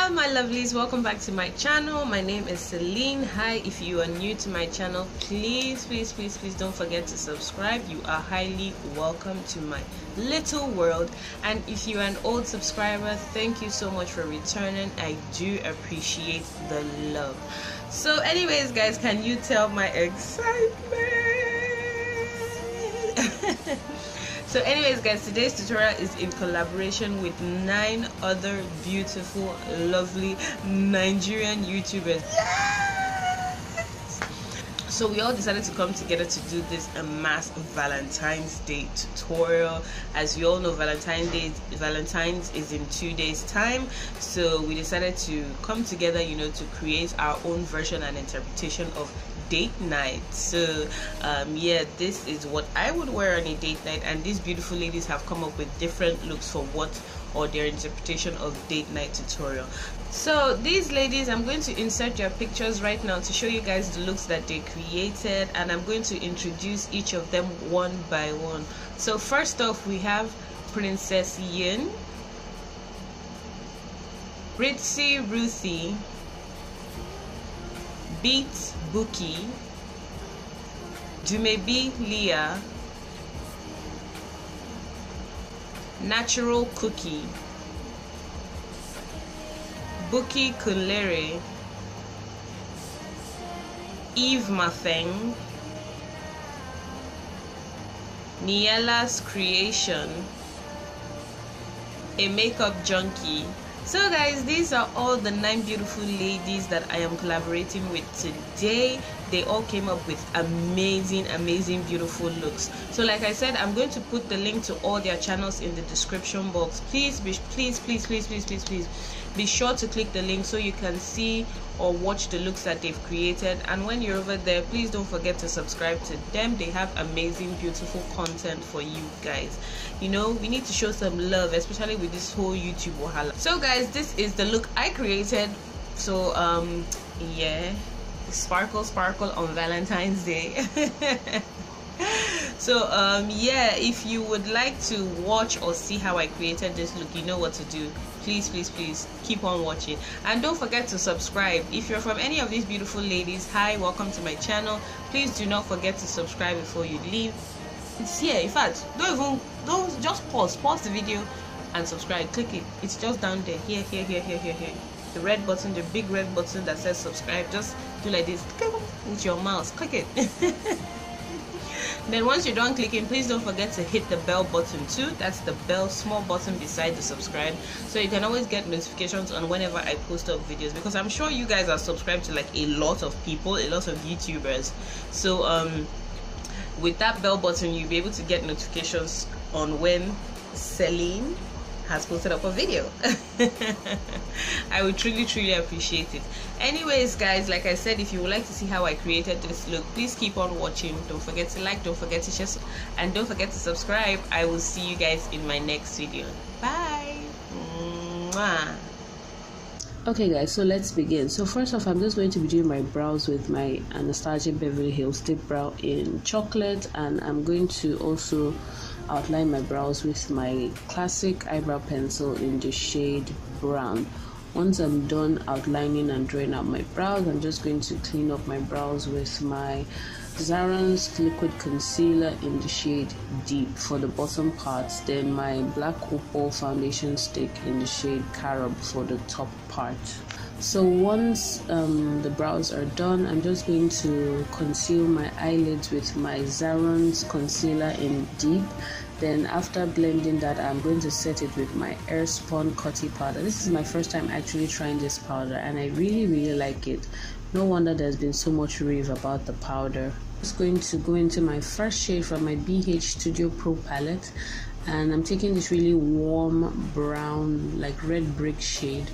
Hello my lovelies, welcome back to my channel. My name is Celine. Hi, if you are new to my channel, please don't forget to subscribe. You are highly welcome to my little world. And if you're an old subscriber, thank you so much for returning. I do appreciate the love. So anyways guys, can you tell my excitement? So anyways guys, today's tutorial is in collaboration with 9 other beautiful, lovely Nigerian YouTubers. Yes! So we all decided to come together to do this mass Valentine's Day tutorial. As you all know, Valentine's is in 2 days time. So we decided to come together, you know, to create our own version and interpretation of date night. So yeah, this is what I would wear on a date night, and these beautiful ladies have come up with different looks for what, or their interpretation of date night tutorial. So these ladies, I'm going to insert their pictures right now to show you guys the looks that they created, and I'm going to introduce each of them one by one. So first off, we have Princess Yin, Ritzyruthy, Beatbukei, Dumebi Lea, Natural Cookie, Beatbukei, Eve Niellascreation, a makeup junkie. So guys, these are all the 9 beautiful ladies that I am collaborating with today. They all came up with amazing beautiful looks. So like I said, I'm going to put the link to all their channels in the description box. Please be sure to click the link so you can see or watch the looks that they've created. And when you're over there, please don't forget to subscribe to them. They have amazing beautiful content for you guys. You know, we need to show some love, especially with this whole YouTube wahala. So guys, this is the look I created. So yeah, sparkle on Valentine's Day. So yeah, if you would like to watch or see how I created this look, you know what to do. Please keep on watching, and don't forget to subscribe. If you're from any of these beautiful ladies, hi, welcome to my channel. Please do not forget to subscribe before you leave. It's here. In fact, don't just pause the video and subscribe. Click it. It's just down there. Here. The red button, the big red button that says subscribe. Just do like this with your mouse. Click it. Then once you're done clicking, please don't forget to hit the bell button too. That's the bell, small button beside the subscribe, so you can always get notifications on whenever I post up videos, because I'm sure you guys are subscribed to like a lot of people, a lot of YouTubers. So with that bell button, you'll be able to get notifications on when Celine has posted up a video. I would truly appreciate it. Anyways guys, like I said, if you would like to see how I created this look, please keep on watching. Don't forget to like, don't forget to share, and don't forget to subscribe. I will see you guys in my next video. Bye. Mwah. Okay guys, so let's begin. So first off, I'm just going to be doing my brows with my Anastasia Beverly Hills Dip Brow in chocolate, and I'm going to also outline my brows with my classic eyebrow pencil in the shade brown. Once I'm done outlining and drawing out my brows, I'm just going to clean up my brows with my Zaron's liquid concealer in the shade Deep for the bottom parts, then my black opal foundation stick in the shade Carob for the top part. So once the brows are done, I'm just going to conceal my eyelids with my Zaron's concealer in Deep. Then after blending that, I'm going to set it with my Airspun Cutty powder. This is my first time actually trying this powder, and I really like it. No wonder there's been so much rave about the powder. I'm just going to go into my first shade from my BH Studio Pro palette, and I'm taking this really warm brown, like red brick shade,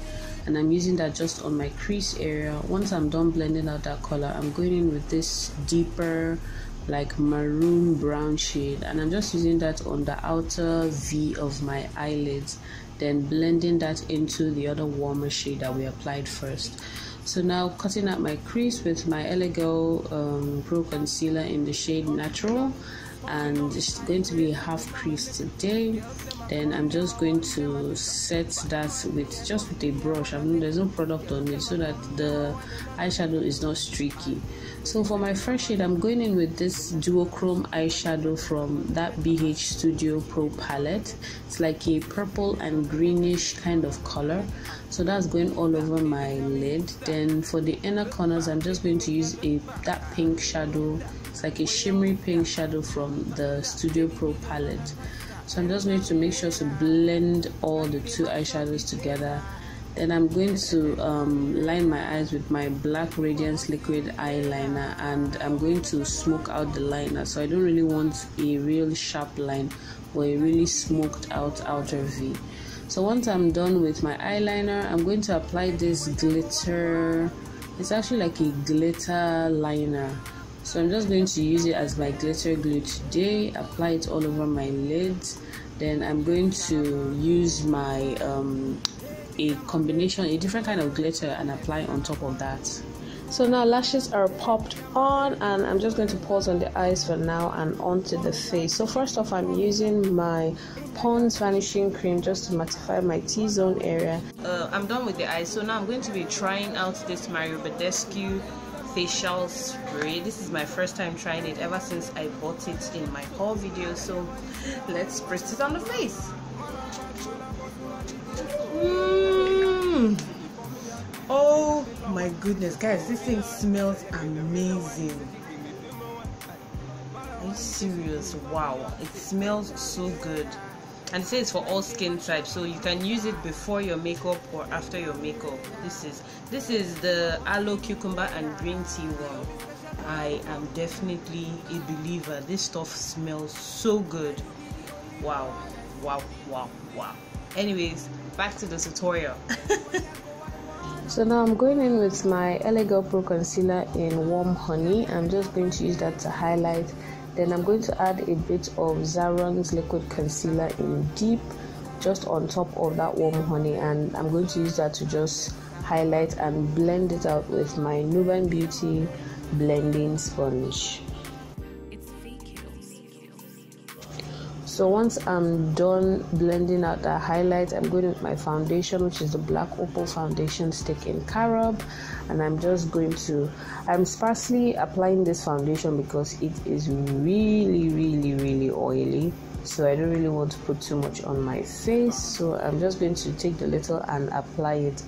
and I'm using that just on my crease area. Once I'm done blending out that color, I'm going in with this deeper like maroon brown shade, and I'm just using that on the outer V of my eyelids, then blending that into the other warmer shade that we applied first. So now cutting out my crease with my Elego Pro Concealer in the shade Natural, and it's going to be a half crease today. Then I'm just going to set that with a brush. There's no product on it, so that the eyeshadow is not streaky. So for my first shade, I'm going in with this duochrome eyeshadow from that BH Studio Pro palette. It's like a purple and greenish kind of color, so that's going all over my lid. Then for the inner corners, I'm just going to use that pink shadow. It's like a shimmery pink shadow from the Studio Pro palette. So I'm just going to make sure to blend all the two eyeshadows together. Then I'm going to line my eyes with my Black Radiance liquid eyeliner, and I'm going to smoke out the liner. So I don't really want a real sharp line or a really smoked out outer V. So once I'm done with my eyeliner, I'm going to apply this glitter. It's actually like a glitter liner. So I'm just going to use it as my glitter glue today, apply it all over my lids. Then I'm going to use my a different kind of glitter, and apply on top of that. So now lashes are popped on, and I'm just going to pause on the eyes for now and onto the face. So first off, I'm using my Pond's vanishing cream just to mattify my T-zone area. I'm done with the eyes, so now I'm going to be trying out this Mario Badescu facial spray. This is my first time trying it ever since I bought it in my haul video, so let's press it on the face. Oh my goodness, guys, this thing smells amazing. Are you serious? Wow, it smells so good. And it says for all skin types, so you can use it before your makeup or after your makeup. This is the aloe, cucumber and green tea one. I am definitely a believer. This stuff smells so good. Wow, wow, wow, wow. Anyways, back to the tutorial. So now I'm going in with my LA Girl Pro Concealer in Warm Honey. I'm just going to use that to highlight. Then I'm going to add a bit of Zaron's Liquid Concealer in Deep just on top of that Warm Honey, and I'm going to use that to just highlight and blend it out with my Nuban Beauty blending sponge. So once I'm done blending out that highlight, I'm going with my foundation, which is the Black Opal foundation stick in Carob, and I'm sparsely applying this foundation because it is really oily, so I don't really want to put too much on my face. So I'm just going to take the little and apply it.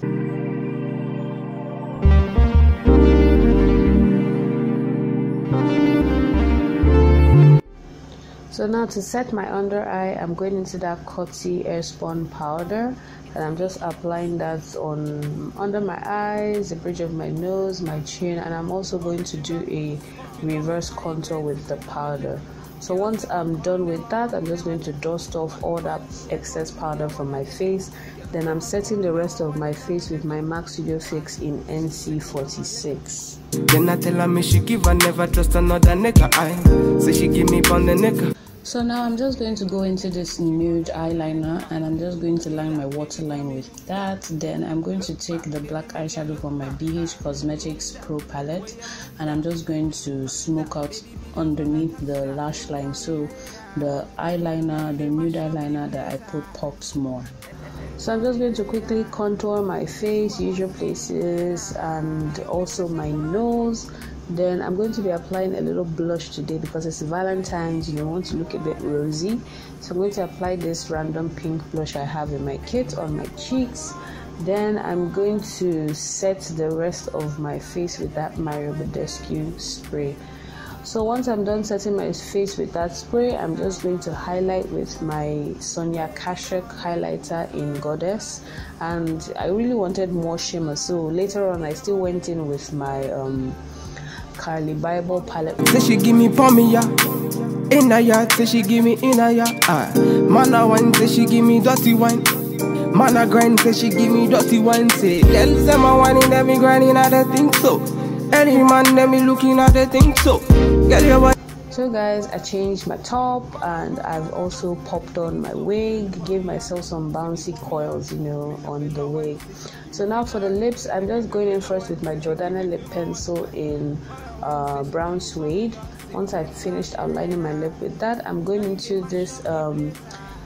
So now to set my under eye, I'm going into that Coty Airspun powder, and I'm just applying that on under my eyes, the bridge of my nose, my chin, and I'm also going to do a reverse contour with the powder. So once I'm done with that, I'm just going to dust off all that excess powder from my face. Then I'm setting the rest of my face with my MAC Studio Fix in NC46. Then I tell her me she give her never trust another nigga. I say she give me pound the nigga. So now I'm just going to go into this nude eyeliner, and I'm just going to line my waterline with that. Then I'm going to take the black eyeshadow from my BH Cosmetics Pro palette, and I'm just going to smoke out underneath the lash line, so the eyeliner, the nude eyeliner that I put pops more. So I'm just going to quickly contour my face, usual places, and also my nose. Then I'm going to be applying a little blush today because it's Valentine's, you want to look a bit rosy. So I'm going to apply this random pink blush I have in my kit on my cheeks. Then I'm going to set the rest of my face with that Mario Badescu spray. So once I'm done setting my face with that spray, I'm just going to highlight with my Sonia Kashuk highlighter in Goddess. And I really wanted more shimmer, so later on I still went in with my Carly Bible palette. Say she give me pommy ya, in a ya. Say she give me in a ya. Mana wine, say she give me dirty wine. Mana grind, say she give me dirty wine. Say girl, say my wine in every grinding, I don't think so. Any man let me looking at the thing so. Girl, your wine. So guys, I changed my top and I've also popped on my wig, gave myself some bouncy coils, on the wig. So now for the lips, I'm just going in first with my Jordana lip pencil in brown suede. Once I've finished outlining my lip with that, I'm going into this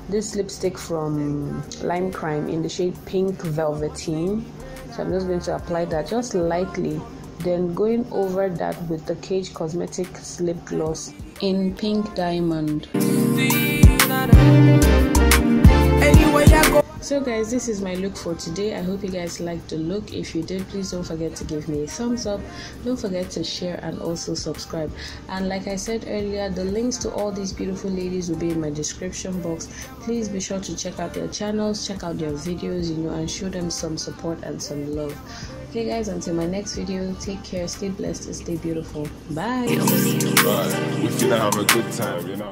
this lipstick from Lime Crime in the shade Pink Velveteen. So I'm just going to apply that just lightly, then going over that with the Cage Cosmetics lip gloss in Pink Diamond. So guys, this is my look for today. I hope you guys liked the look. If you did, please don't forget to give me a thumbs up. Don't forget to share and also subscribe. And like I said earlier, the links to all these beautiful ladies will be in my description box. Please be sure to check out their channels, check out their videos, and show them some support and some love. Okay guys, until my next video, take care, stay blessed and stay beautiful. Bye. We finna have a good time,